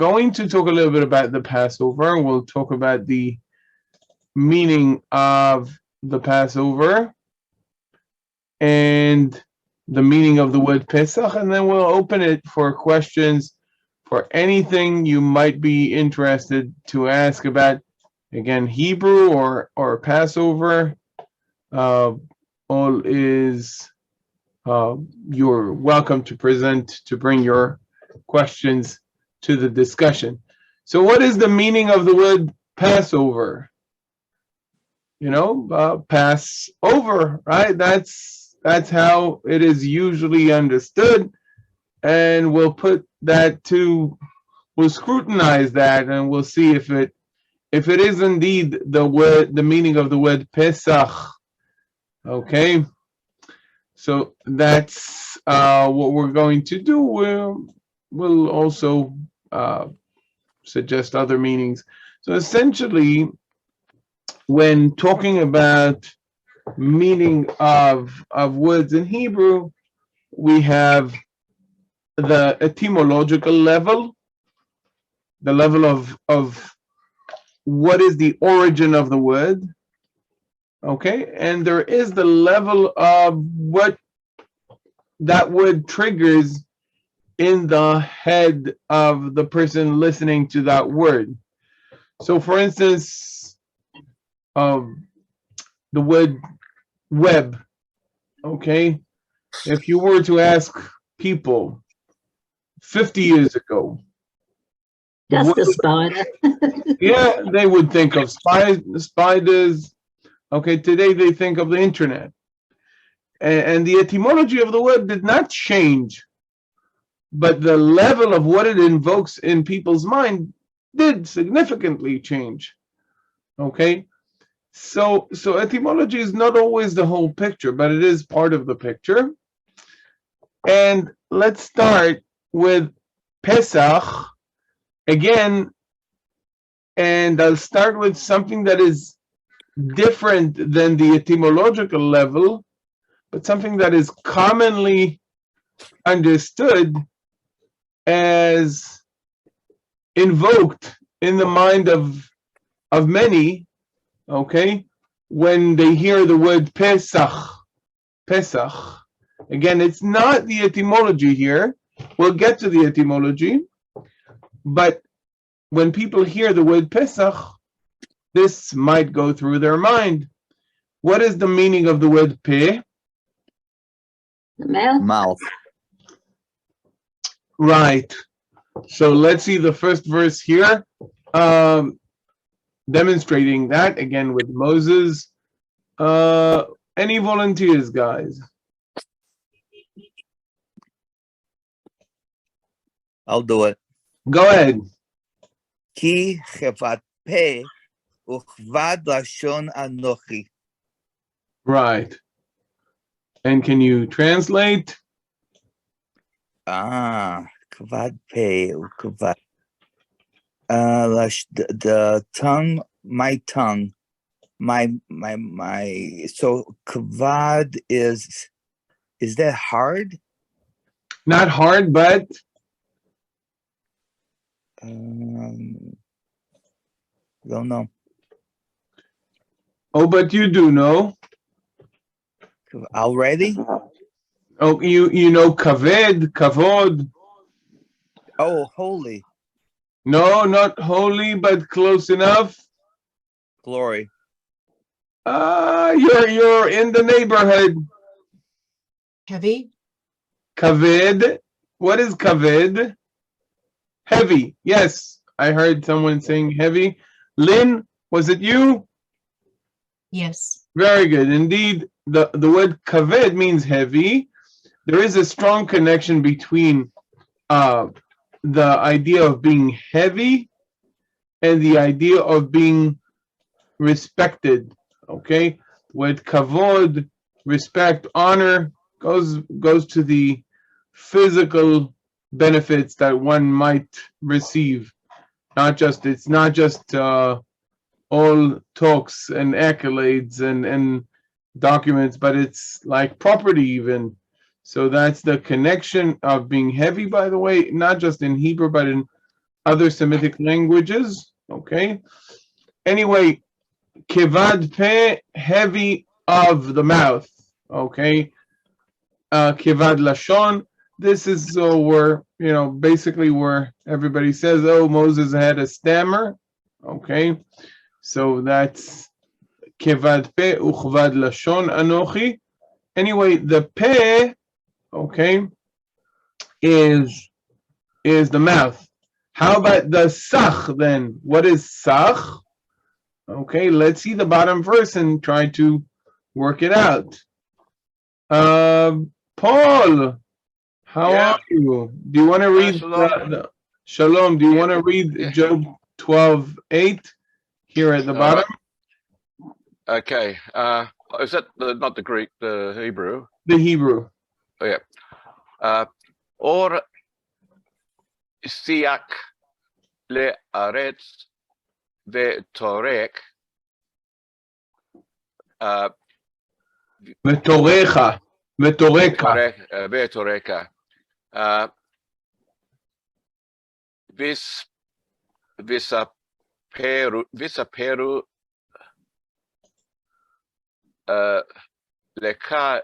going to talk a little bit about the Passover. We'll talk about the meaning of the Passover and the meaning of the word Pesach, and then we'll open it for questions for anything you might be interested to ask about, again, Hebrew or Passover. All is you're welcome to bring your questions to the discussion. So what is the meaning of the word Passover? Pass over, right? That's how it is usually understood, and we'll scrutinize that, and we'll see if it is indeed the meaning of the word Pesach. Okay, so that's what we're going to do. We'll also suggest other meanings. So essentially, when talking about meaning of words in Hebrew, we have the etymological level, the level of what is the origin of the word, okay? And there is the level of what that word triggers in the head of the person listening to that word. So for instance, the word web, okay? If you were to ask people 50 years ago, just a spider. Yeah, they would think of spiders. Okay, today they think of the internet. And the etymology of the word did not change, but the level of what it invokes in people's mind did significantly change. Okay, so etymology is not always the whole picture, but it is part of the picture. And let's start with Pesach again, and I'll start with something that is different than the etymological level, but something that is commonly understood as invoked in the mind of many, okay, when they hear the word Pesach. Pesach. Again, it's not the etymology here. We'll get to the etymology, but when people hear the word Pesach, this might go through their mind. What is the meaning of the word Peh? Mouth. Right. So let's see the first verse here, demonstrating that again with Moses. Any volunteers, guys? I'll do it. Go ahead. Ki chevat peh uchvad lashon anochi. Right. And can you translate? Kvad peh ukvad. The tongue, my tongue, my. So kvad is that hard? Not hard, but don't know. Oh, but you do know. Already? Oh, you know kaved, kavod. Oh, holy. No, not holy, but close enough. Glory. You're in the neighborhood. Heavy. Kaved. What is kaved? Heavy. Yes, I heard someone saying heavy. Lynn, was it you? Yes. Very good. Indeed, the word kaved means heavy. There is a strong connection between the idea of being heavy and the idea of being respected. Okay, with kavod, respect, honor goes to the physical benefits that one might receive. It's not just all talks and accolades and documents, but it's like property even. So that's the connection of being heavy, by the way, not just in Hebrew, but in other Semitic languages. Okay. Anyway, kevad pe, heavy of the mouth. Okay. Kevad lashon. This is where, basically where everybody says, oh, Moses had a stammer. Okay. So that's kevad pe uchvad lashon anochi. Anyway, the pe, okay, is the mouth. How about the sach then? What is sach? Okay, let's see the bottom verse and try to work it out. Paul, how Yeah. are you? Do you want to read Shalom. Shalom? Do you Yeah, want to read yeah. Job 12:8 here at the bottom? Okay. Is that not the Greek, the Hebrew? The Hebrew. Oh, yeah. Or siak le aretz ve torek. V'torecha. V'toreka. Ve toreka. Visaperu leka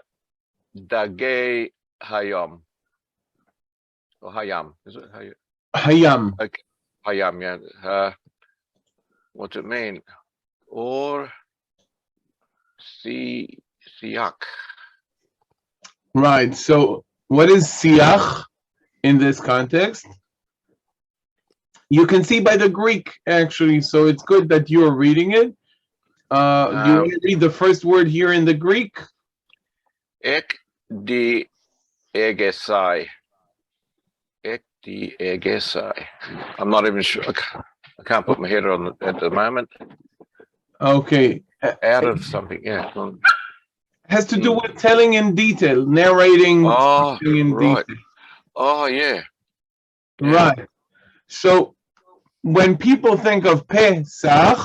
dage hayam. Or hayam. Is it hayam? Hayam. Okay. Hayam, yeah. What's it mean? Or siak. Right. So what is siach in this context? You can see by the Greek, actually, so it's good that you're reading it. Do you want to read the first word here in the Greek? Ek di egesai. Ek di egesai. I'm not even sure. I can't put my head on it at the moment. Okay. Out of something, yeah. Has to do with telling in detail, narrating Oh, something in right. detail. Oh, yeah. Right. So when people think of Pesach,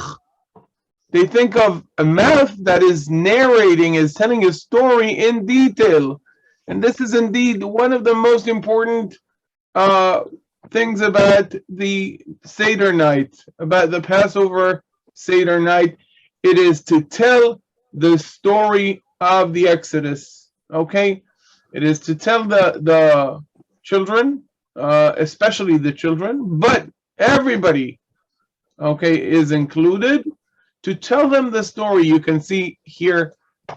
they think of a mouth that is narrating, is telling a story in detail. And this is indeed one of the most important things about the Seder night, about the Passover Seder night. It is to tell the story of the Exodus. Okay? It is to tell the children, especially the children, but everybody, okay, is included, to tell them the story. You can see here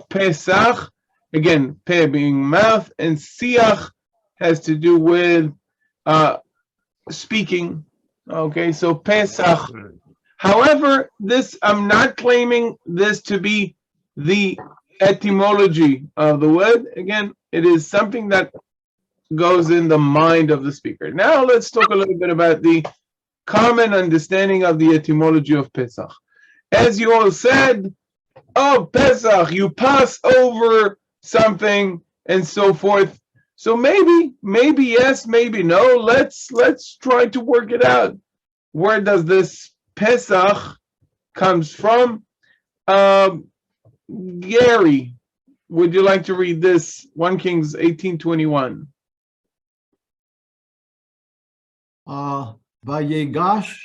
Pesach, again, Pe being mouth, and Siach has to do with speaking. Okay, so Pesach. However, this, I'm not claiming this to be the etymology of the word. Again, it is something that goes in the mind of the speaker. Now let's talk a little bit about the common understanding of the etymology of Pesach. As you all said, oh, Pesach, you pass over something and so forth. So maybe yes, maybe no. Let's try to work it out. Where does this Pesach comes from? Gary, would you like to read this? 1 Kings 18:21. Vayigash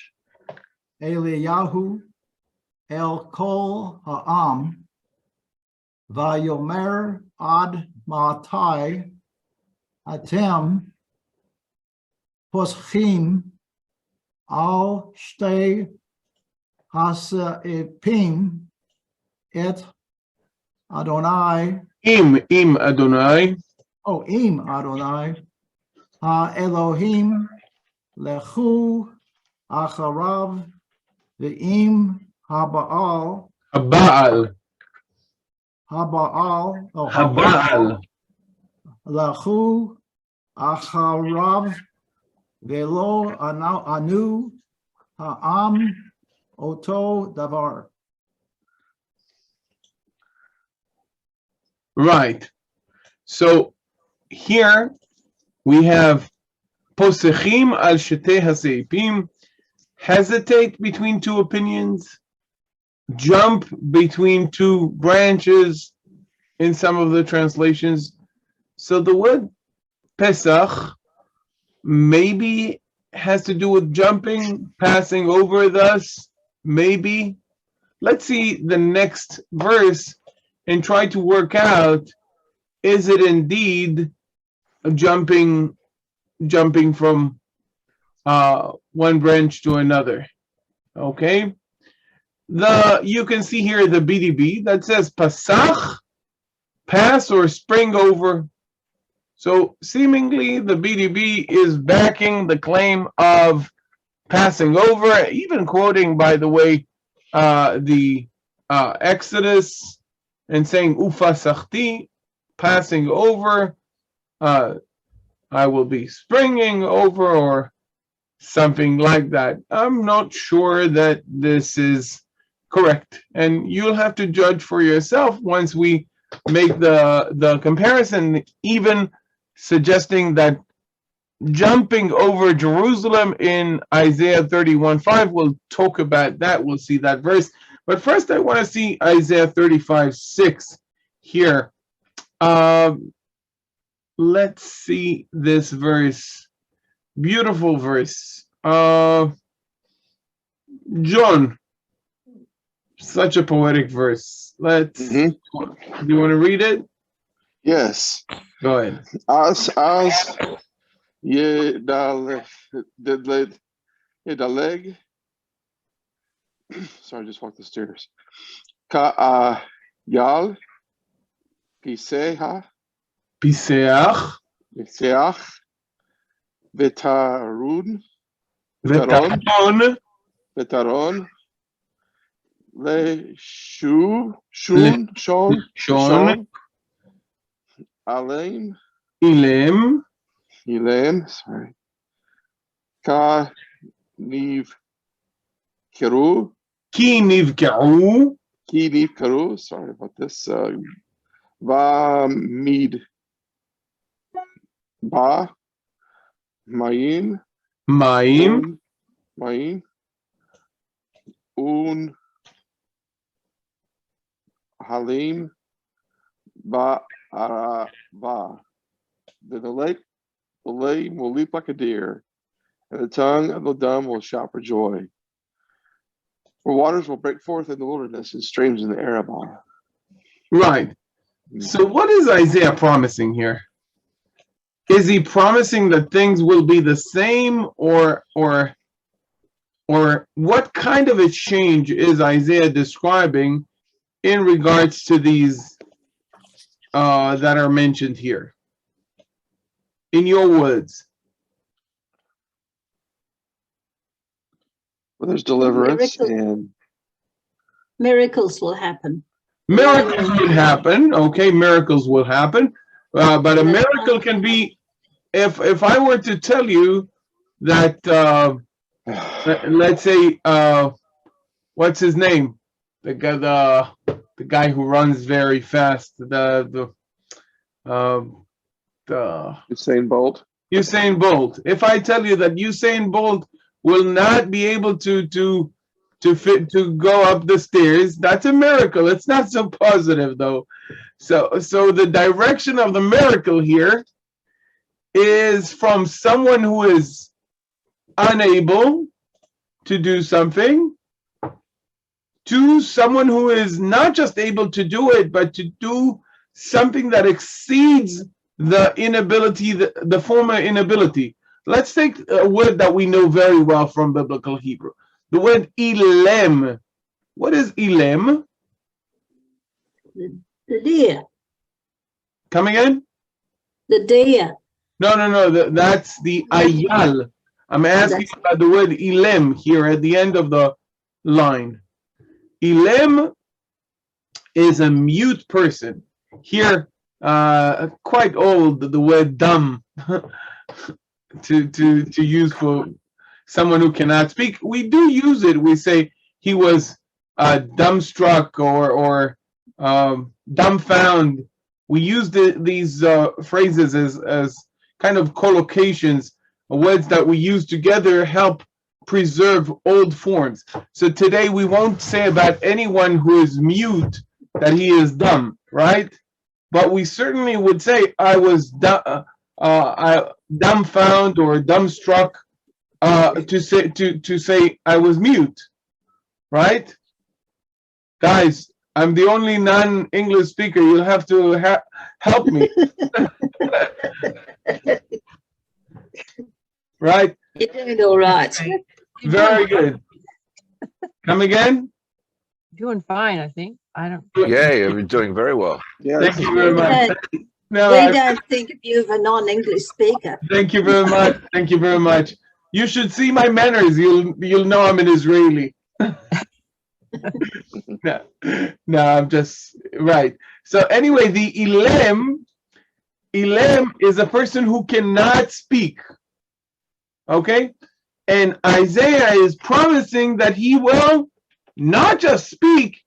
Eliyahu El Kol Ha'am Vayomer Ad Matai Atem Poschim Al Shtei Hasaepim Et Adonai. Im Adonai. Oh, Im Adonai. Ha Elohim Lechu Acharav Ve'im Habaal. Haba'al. Habaal. Oh, Haba'al. Lechu Acharav Ve'lo Anu Ha'am Oto Davar. Right. So here we have Posechim al Shetei Haseipim, hesitate between two opinions, jump between two branches in some of the translations. So the word Pesach maybe has to do with jumping, passing over thus, maybe. Let's see the next verse and try to work out, is it indeed jumping from one branch to another? Okay. You can see here the BDB that says Pesach, pass or spring over. So seemingly the BDB is backing the claim of passing over, even quoting, by the way, the Exodus and saying Ufasachti, passing over, I will be springing over, or something like that. I'm not sure that this is correct, and you'll have to judge for yourself once we make the comparison, even suggesting that jumping over Jerusalem in Isaiah 31:5. We'll talk about that. We'll see that verse. But first, I want to see Isaiah 35:6 here. Let's see this verse. Beautiful verse. John, such a poetic verse. Let's. Do you want to read it? Yes. Go ahead. As yedaleg. Sorry, I just walked the stairs. Ka yal piseha Piseach. Vetaron Vetaron. Le Shon Alem Ilem, sorry. Ka Niv Keru, Ki nivka'u. sorry about this. Va Mid Ba Mayin Ma'im. Un Halim Ba Arava. The lake will leap like a deer, and the tongue of the dumb will shout for joy. For waters will break forth in the wilderness and streams in the Arabah. Right. So what is Isaiah promising here? Is he promising that things will be the same, or what kind of a change is Isaiah describing in regards to these that are mentioned here? In your words. Well, there's deliverance Miracle. Miracles will happen. Miracles will happen. Okay, miracles will happen. But a miracle can be, if I were to tell you that, let's say, what's his name? The guy who runs very fast. The Usain Bolt. Usain Bolt. If I tell you that Usain Bolt will not be able to go up the stairs, that's a miracle. It's not so positive though. So the direction of the miracle here is from someone who is unable to do something to someone who is not just able to do it, but to do something that exceeds the inability, the former inability. Let's take a word that we know very well from biblical Hebrew. The word ilem. What is ilem? The deer. Come again? The deer. No. That's the ayal. I'm asking about the word ilem here at the end of the line. Ilem is a mute person. Here, quite old, the word dumb to use for someone who cannot speak. We do use it. We say he was dumbstruck or dumbfound. We use these phrases as kind of collocations, words that we use together help preserve old forms. So today we won't say about anyone who is mute that he is dumb, right? But we certainly would say I was dumbfound or dumbstruck to say I was mute, right? Guys, I'm the only non-English speaker. You'll have to help me, right? You're doing all right. Right. You're Very doing good. Come again? Doing fine, I think. I don't. Yeah, you're doing very well. Yes. Thank you very We much. don't, No, we don't think of you as a non-English speaker. thank you very much. Thank you very much. You should see my manners. You'll know I'm an Israeli. No, I'm just right. So anyway, the Ilem is a person who cannot speak. Okay? And Isaiah is promising that he will not just speak,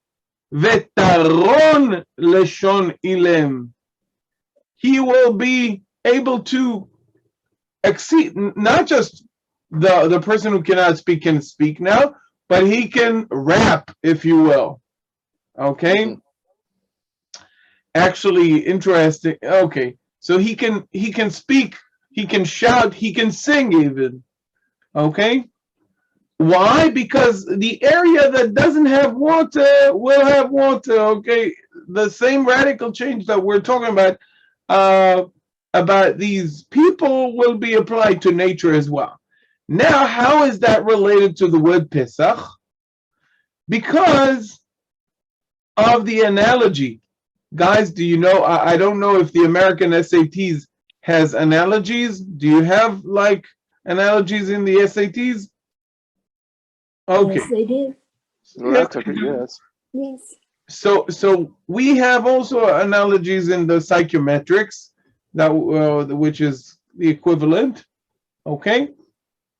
vetaron leshon Ilem. He will be able to exceed, not just the person who cannot speak can speak now, but he can rap, if you will. Okay? Actually, interesting. Okay. So he can speak, he can shout, he can sing even. Okay? Why? Because the area that doesn't have water will have water. Okay? The same radical change that we're talking about these people will be applied to nature as well. Now, how is that related to the word Pesach? Because of the analogy. Guys, do you know, I don't know if the American SATs has analogies. Do you have like analogies in the SATs? Okay. Yes, they do. Well, that's okay. Yes. Yes. So we have also analogies in the psychometrics, that which is the equivalent, okay?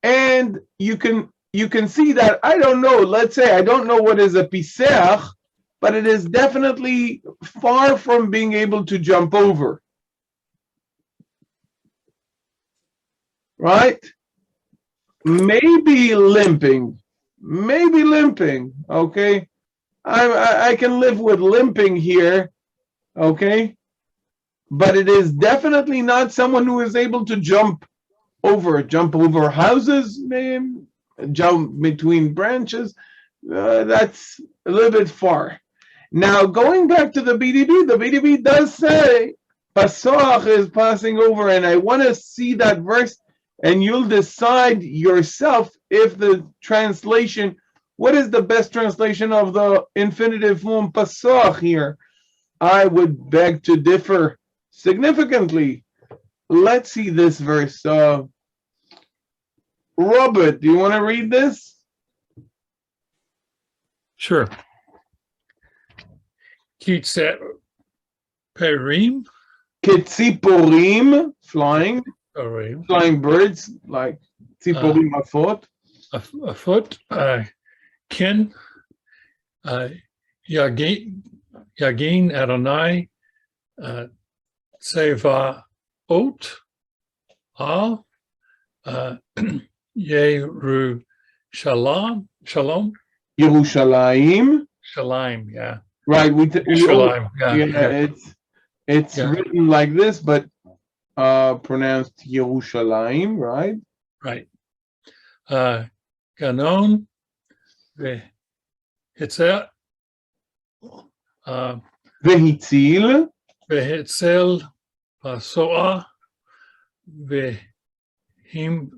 And you can see that, I don't know, let's say I don't know what is a Pesach, but it is definitely far from being able to jump over. Right? Maybe limping, okay? I can live with limping here, okay? But it is definitely not someone who is able to jump over houses, jump between branches. That's a little bit far. Now, going back to the BDB does say Pesach is passing over, and I want to see that verse, and you'll decide yourself if the translation, what is the best translation of the infinitive form Pesach here? I would beg to differ significantly. Let's see this verse. Robert, do you want to read this? Sure. Kitziporim, Ketziporim, flying birds, like tziporim afot. afoot, kin, yagin Adonai, Tsevaot, al, Yerushalayim, Yerushalayim. Shalayim, yeah. Right, Yerushalayim, yeah. It's written like this, but pronounced Yerushalayim, right? Right. Ganon, Vehitzel, Vehitzil, Vehitzel, Pasoa, Vehim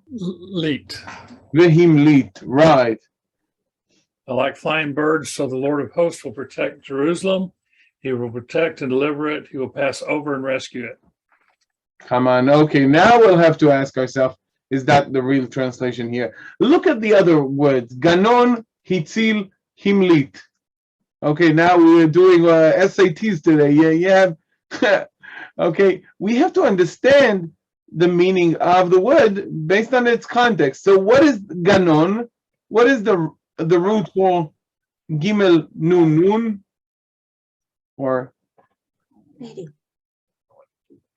Leet. Vehimlit, right. Like flying birds, so the Lord of hosts will protect Jerusalem. He will protect and deliver it. He will pass over and rescue it. Come on. Okay, now we'll have to ask ourselves, is that the real translation here? Look at the other words. Ganon, Hitzil, Himlit. Okay, now we're doing SATs today. Yeah. Okay, we have to understand the meaning of the word based on its context. So what is Ganon? What is the root for Gimel Nun Nun? Or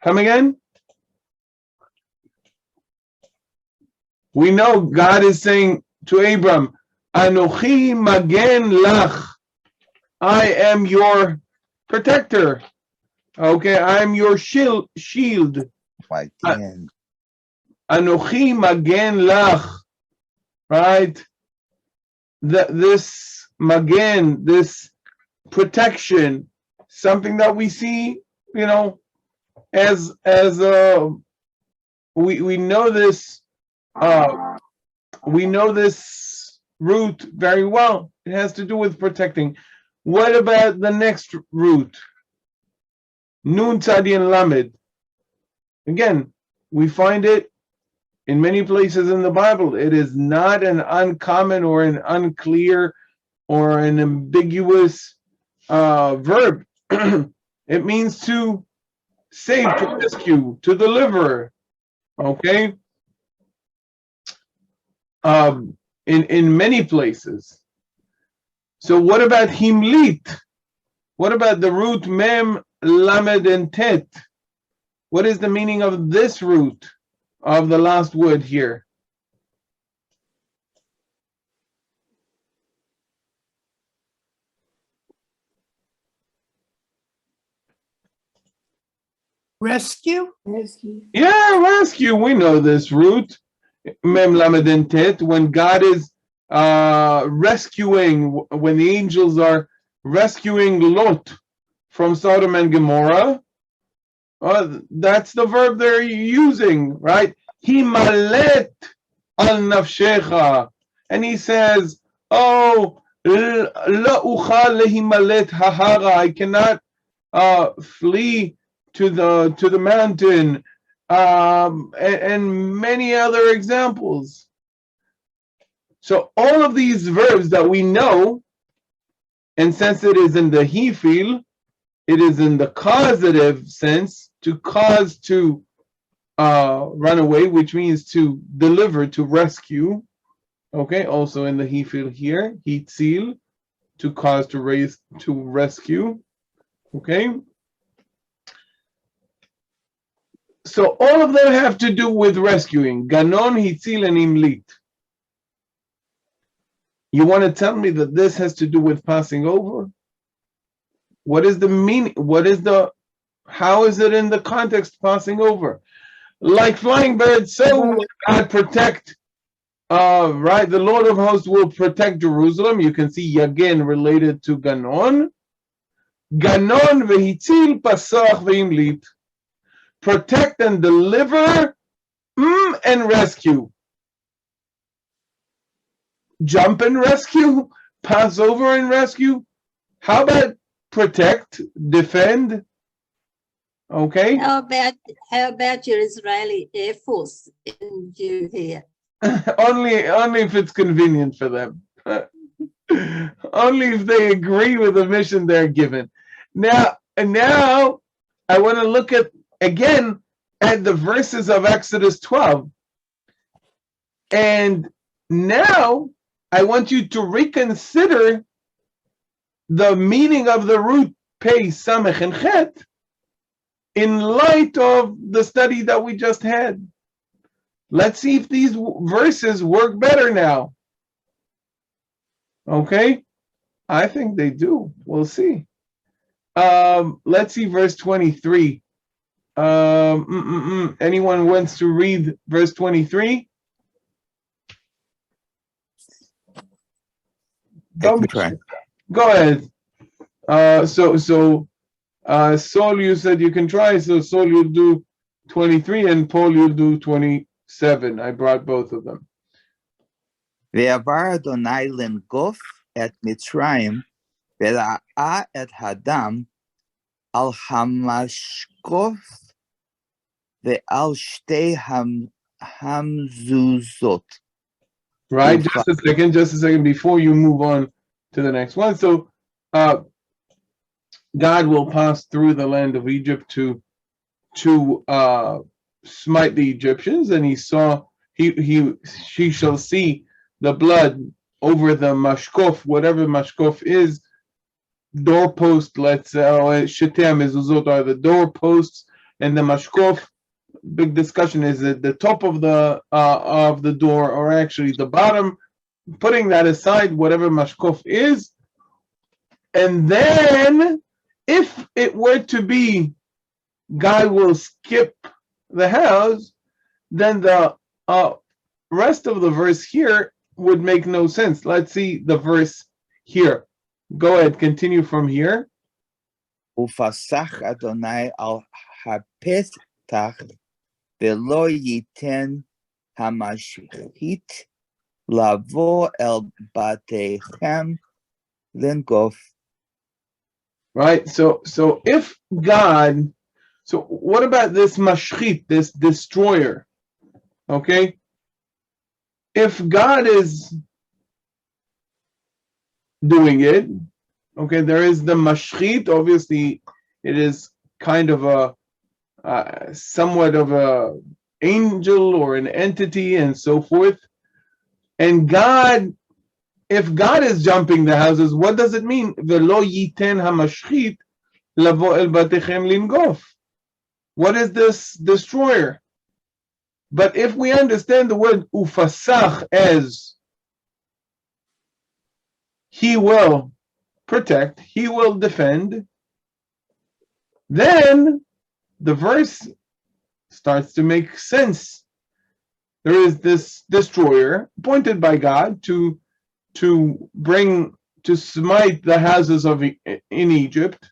come again? We know God is saying to Abram, Anochi Magen Lach. I am your protector. Okay, I am your shield. by the end. Anochi magen lach, right? This magen, this protection, something that we see, as we know this, we know this root very well. It has to do with protecting. What about the next root? Nun tzadin lamed. Again, we find it in many places in the Bible. It is not an uncommon or an unclear or an ambiguous verb. It means to save, to rescue, to deliver. Okay? In many places. So what about himlit? What about the root mem, lamed, and tet? What is the meaning of this root of the last word here? Rescue? Yeah, rescue. We know this root. Mem, lamed, and tet. When God is rescuing, when the angels are rescuing Lot from Sodom and Gomorrah, that's the verb they're using, right? Himalet al nafshecha. And he says, oh, la uchal lehimalet hahara. I cannot flee to the mountain, and many other examples. So all of these verbs that we know, and since it is in the he feel, it is in the causative sense, to cause to run away, which means to deliver, to rescue. Okay, also in the he feel here, hitzil, to cause, to raise, to rescue. Okay. So all of them have to do with rescuing. Ganon, hitzil, and imlit. You want to tell me that this has to do with passing over? What is the meaning? How is it in the context passing over? Like flying birds, so will God protect, right? The Lord of hosts will protect Jerusalem. You can see again related to Ganon. Ganon vehitzil pasach veimlit. Protect and deliver, and rescue. Jump and rescue, pass over and rescue. How about protect, defend? Okay. How about your Israeli Air Force in you here? only if it's convenient for them. Only if they agree with the mission they're given. Now I want to look again at the verses of Exodus 12. And now I want you to reconsider the meaning of the root pei, samech, and chet in light of the study that we just had. Let's see if these verses work better now. Okay? I think they do. We'll see. Let's see verse 23. Anyone wants to read verse 23? I can try. Go ahead. Saul, you said you can try, so Saul, you'll do 23, and Paul, you'll do 27. I brought both of them. ועבר אדוני לנגוף את מצרים, וראה את הדם על המשקוף ועל שתי המזוזות. Right, just a second before you move on to the next one. So God will pass through the land of Egypt to smite the Egyptians, and she shall see the blood over the mashkof, whatever mashkof is, doorpost, let's say, shetei mezuzot are the doorposts, and the mashkof, big discussion, is at the top of the door, or actually the bottom. Putting that aside, whatever mashkof is, and then if it were to be, God will skip the house, then the rest of the verse here would make no sense. Let's see the verse here. Go ahead, continue from here. ופסח אדוני על הפתח, ולא ייתן המשחית לבוא אל בתיכם לנגוף. Right? So if God, so what about this mashchit, this destroyer? Okay? If God is doing it, okay, there is the mashchit. Obviously, it is kind of a somewhat of a angel or an entity and so forth. And God, if God is jumping the houses, what does it mean? Velo yiten hamashchit lavo el batechem lingof. What is this destroyer? But if we understand the word ufasach as he will protect, he will defend, then the verse starts to make sense. There is this destroyer appointed by God to smite the houses in Egypt,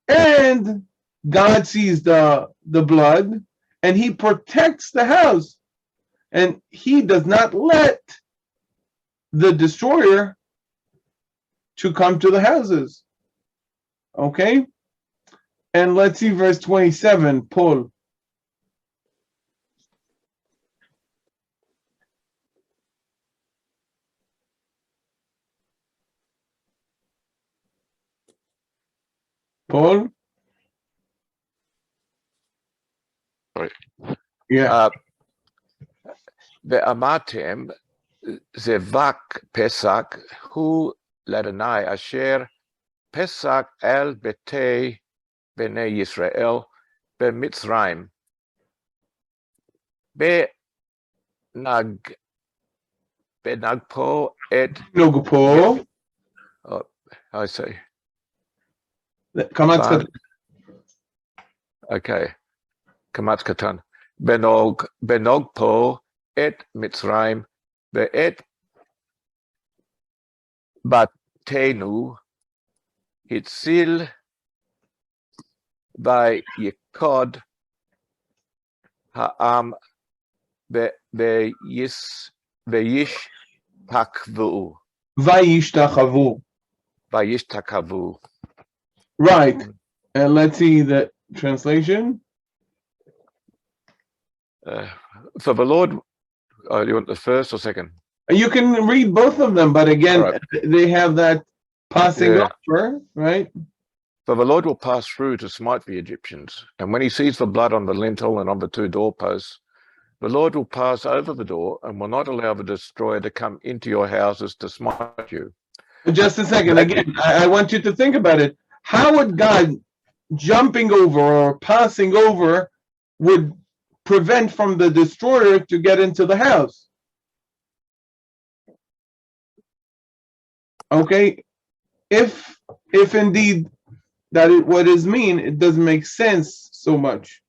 and God sees the blood, and he protects the house, and he does not let the destroyer to come to the houses. Okay? And let's see verse 27, Paul. Paul? Sorry. Yeah. ואמרתם, זבק פסח הוא לאדוני אשר פסח אל ביתי בני ישראל במצרים. בנגפו את... Nogpo. I say. Kamatz. Okay. Kamatz katan. בנוגפו את מצרים ואת בתינו הציל ויקוד העם וישתחוו. וישתחוו. Right. And let's see the translation. For the Lord, you want the first or second? You can read both of them, but again, Right. they have that passing Yeah. over, right? For the Lord will pass through to smite the Egyptians, and when he sees the blood on the lintel and on the two doorposts, the Lord will pass over the door and will not allow the destroyer to come into your houses to smite you. Just a second. Again, I want you to think about it. How would God jumping over or passing over would prevent from the destroyer to get into the house? Okay, if indeed that is what is mean, it doesn't make sense so much.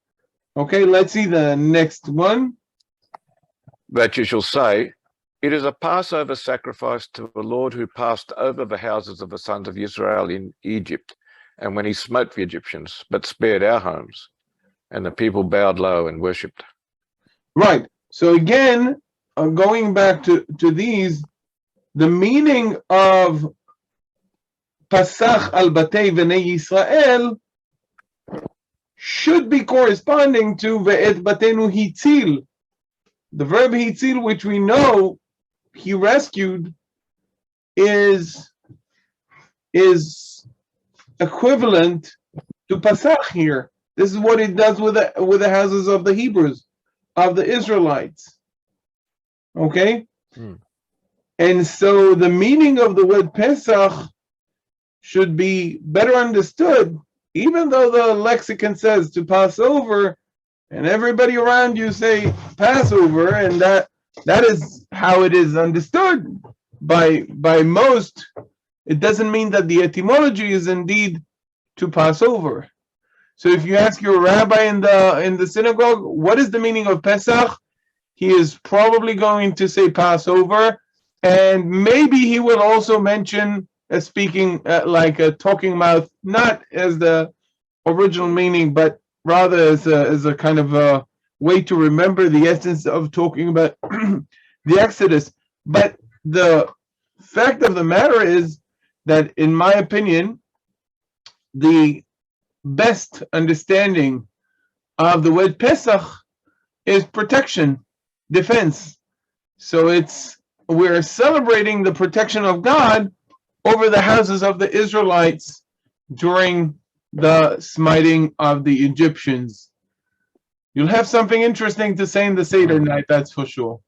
Okay, let's see the next one. That you shall say, it is a Passover sacrifice to the Lord who passed over the houses of the sons of Israel in Egypt, and when he smote the Egyptians, but spared our homes. And the people bowed low and worshipped. Right. So again, going back to these, the meaning of Pasach al Batei V'nei Yisrael should be corresponding to Ve'et Batenu Hitzil. The verb Hitzil, which we know he rescued, is equivalent to Pasach here. This is what it does with the houses of the Hebrews, of the Israelites. Okay? And so the meaning of the word Pesach should be better understood, even though the lexicon says to pass over, and everybody around you say Passover, and that is how it is understood by most. It doesn't mean that the etymology is indeed to pass over. So if you ask your rabbi in the synagogue, what is the meaning of Pesach? He is probably going to say Passover, and maybe he will also mention speaking like a talking mouth, not as the original meaning, but rather as a kind of a way to remember the essence of talking about the Exodus. But the fact of the matter is that, in my opinion, the best understanding of the word Pesach is protection, defense. So we're celebrating the protection of God over the houses of the Israelites during the smiting of the Egyptians. You'll have something interesting to say in the Seder night, that's for sure.